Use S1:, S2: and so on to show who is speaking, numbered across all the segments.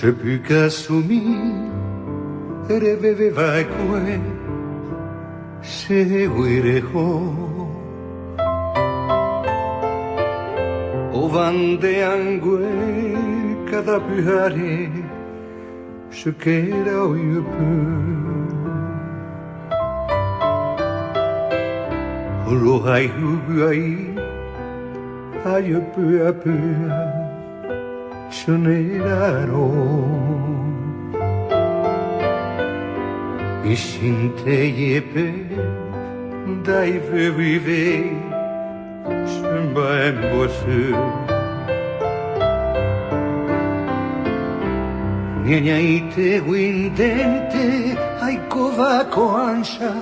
S1: Je plus qu'assumir, rêver vague, seguirejo. O vandeangue cada pyhare, je queda oye peu. Lo hay huai, hay peu a peu. Soneraro mi sinte yepe dai vive samba embosu niña ite windente ai kova koansha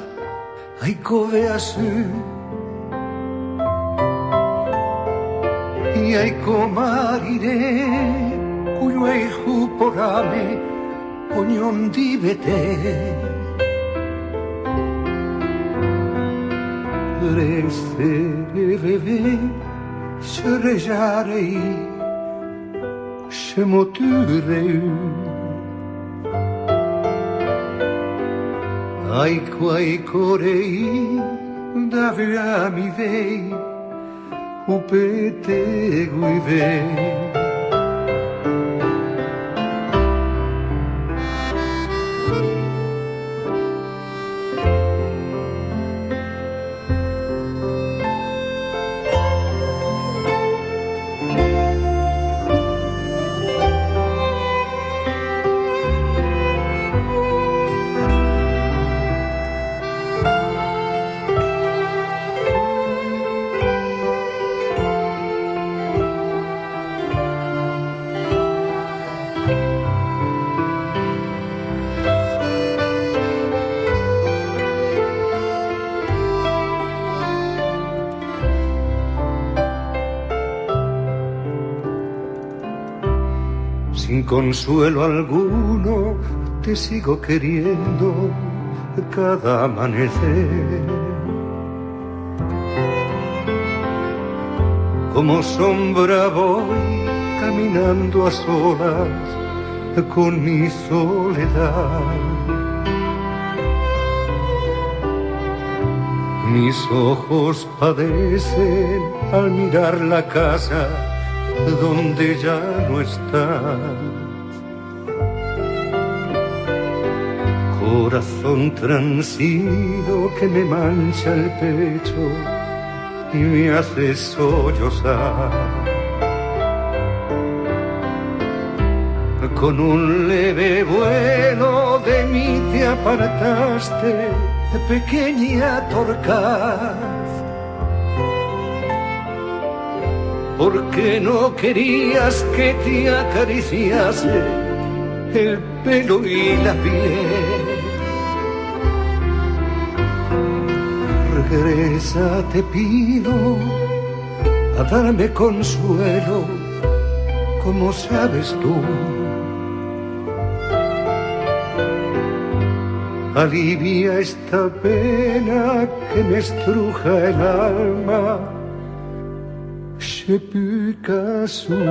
S1: ai kove asu y hay comarire cuyo hijo porame oñón divete reste bebe serejare se moture ay quai corei davia mi vei upete guive Sin consuelo alguno te sigo queriendo cada amanecer. Como sombra voy caminando a solas con mi soledad. Mis ojos padecen al mirar la casa donde ya no estás. Corazón transido que me mancha el pecho y me hace sollozar. Con un leve vuelo de mí te apartaste, pequeña torcaz. Porque no querías que te acariciase el pelo y la piel. Regresa, te pido, a darme consuelo, como sabes tú. Alivia esta pena que me estruja el alma. Je peux qu'assumir.